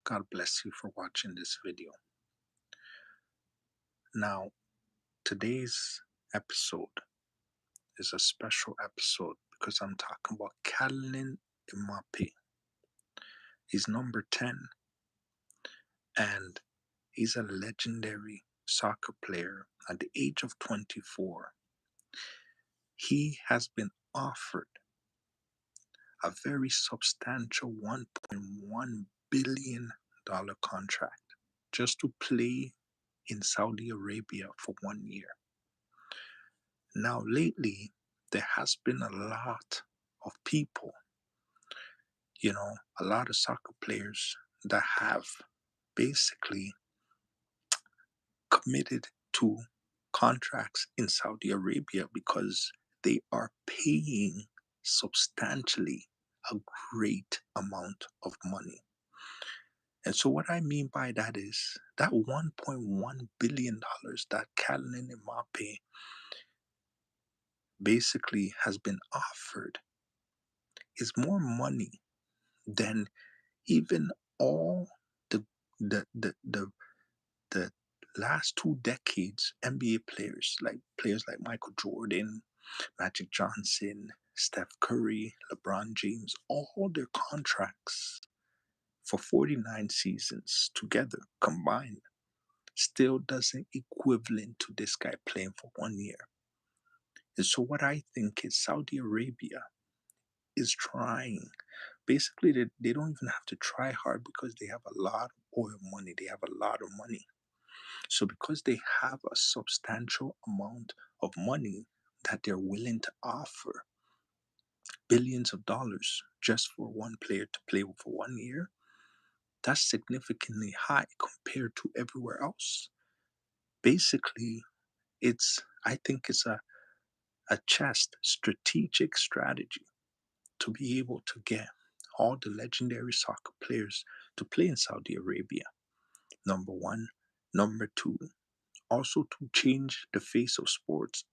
God bless you for watching this video. Now, today's episode is a special episode because I'm talking about Kylian Mbappe. He's number 10 and he's a legendary soccer player at the age of 24. He has been offered a very substantial $1.1 billion contract just to play in Saudi Arabia for 1 year. Now, lately, there has been a lot of people, a lot of soccer players that have basically committed to contracts in Saudi Arabia because they are paying substantially a great amount of money. And so, what I mean by that is that $1.1 billion that Kylian Mbappe basically has been offered is more money than even all the the the the, the last 2 decades NBA players like Michael Jordan, Magic Johnson, Steph Curry, LeBron James, all their contracts for 49 seasons together combined still doesn't equivalent to this guy playing for 1 year. And so what I think is Saudi Arabia is trying. Basically, they don't even have to try hard because they have a lot of oil money. They have a lot of money. So, because they have a substantial amount of money that they're willing to offer billions of dollars just for one player to play for 1 year, that's significantly high compared to everywhere else. Basically, I think it's a strategic strategy to be able to get all the legendary soccer players to play in Saudi Arabia. Number one. Number two, also to change the face of sports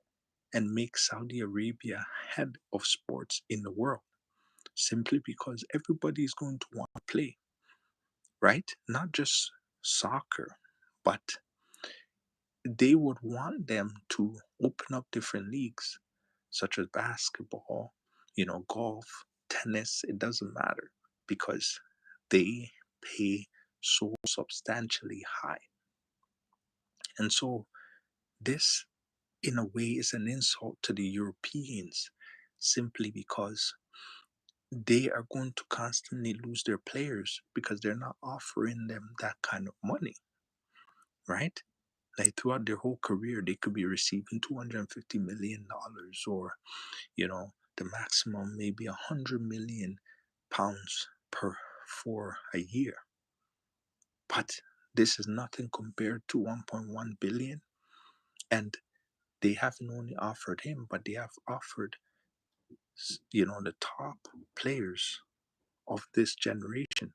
and make Saudi Arabia head of sports in the world. Simply because everybody is going to want to play, right? Not just soccer, but they would want them to open up different leagues, such as basketball, golf, tennis, it doesn't matter because they pay so substantially high. And so this, in a way, is an insult to the Europeans simply because they are going to constantly lose their players because they're not offering them that kind of money, right? Like throughout their whole career, they could be receiving $250 million or, the maximum maybe £100 million for a year. But this is nothing compared to 1.1 billion. And they haven't only offered him, but they have offered, the top players of this generation.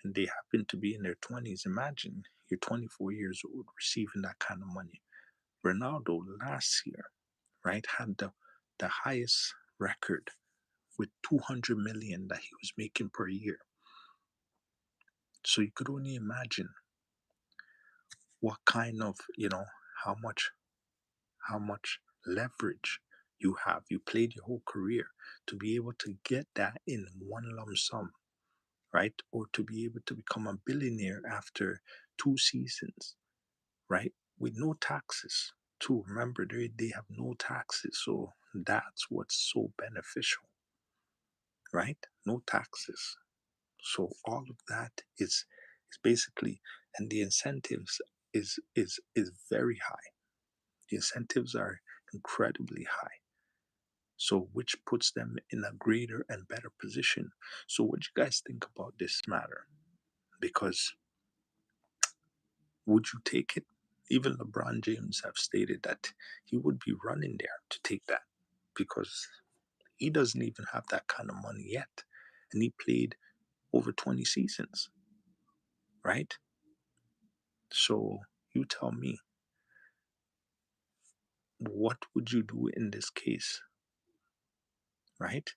And they happen to be in their 20s. Imagine you're 24 years old receiving that kind of money. Ronaldo last year, right, had the highest record with 200 million that he was making per year. So you could only imagine what kind of, how much leverage you have. You played your whole career to be able to get that in one lump sum, right? Or to be able to become a billionaire after 2 seasons, right? With no taxes. Too. Remember, they have no taxes, so that's what's so beneficial, right? No taxes. So all of that is basically, and the incentives is very high. The incentives are incredibly high. So which puts them in a greater and better position. So what do you guys think about this matter? Because would you take it? Even LeBron James have stated that he would be running there to take that because he doesn't even have that kind of money yet. And he played over 20 seasons, right? So you tell me, what would you do in this case, right?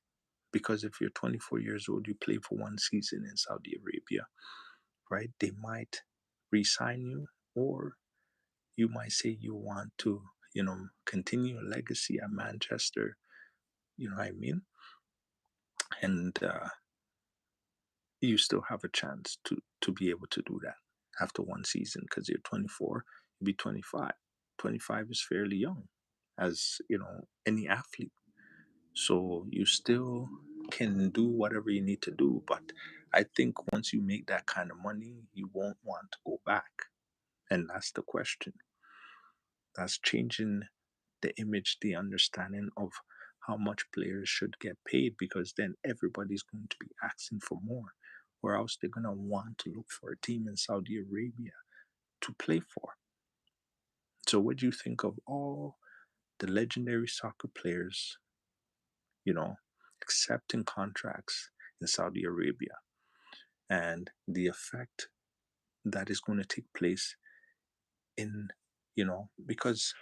Because if you're 24 years old, you play for 1 season in Saudi Arabia, right? They might resign you, or you might say you want to, continue a legacy at Manchester. You know what I mean? And you still have a chance to be able to do that after one season because you're 24, you'll be 25. 25 is fairly young, as any athlete. So you still can do whatever you need to do, but I think once you make that kind of money, you won't want to go back. And that's the question. That's changing the image, the understanding of how much players should get paid, because then everybody's going to be asking for more, or else they're going to want to look for a team in Saudi Arabia to play for. So, what do you think of all the legendary soccer players, you know, accepting contracts in Saudi Arabia, and the effect that is going to take place in, because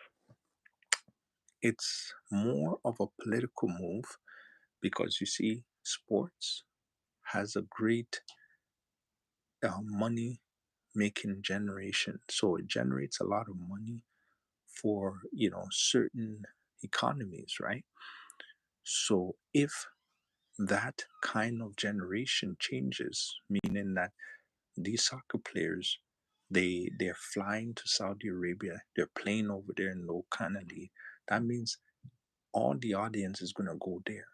it's more of a political move, because you see, sports has a great money making generation. So it generates a lot of money for, certain economies, right? So if that kind of generation changes, meaning that these soccer players, they're flying to Saudi Arabia, they're playing over there in low kind of league, that means all the audience is going to go there.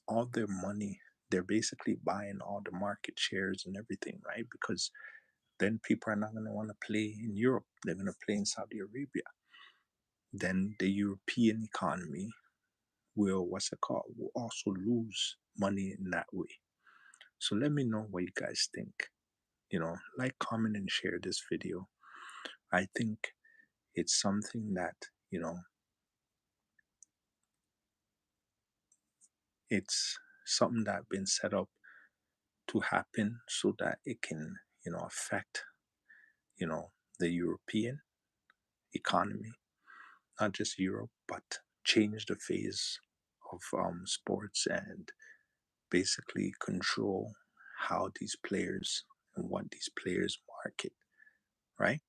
All their money, they're basically buying all the market shares and everything, right? Because then people are not going to want to play in Europe. They're going to play in Saudi Arabia. Then the European economy will, what's it called, will also lose money in that way. So let me know what you guys think. Like, comment, and share this video. I think it's something that, it's something that been set up to happen so that it can, affect, you know, the European economy, not just Europe, but change the phase of sports, and basically control how these players and what these players market, right?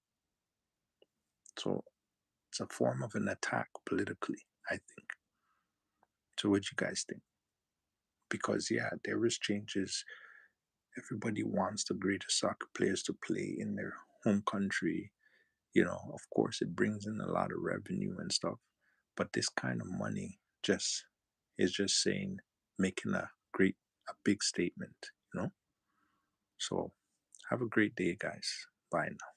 So it's a form of an attack politically, I think. So what do you guys think? Because yeah, there is changes. Everybody wants the greatest soccer players to play in their home country. Of course, it brings in a lot of revenue and stuff. But this kind of money just is just saying, making a big statement. So have a great day, guys. Bye now.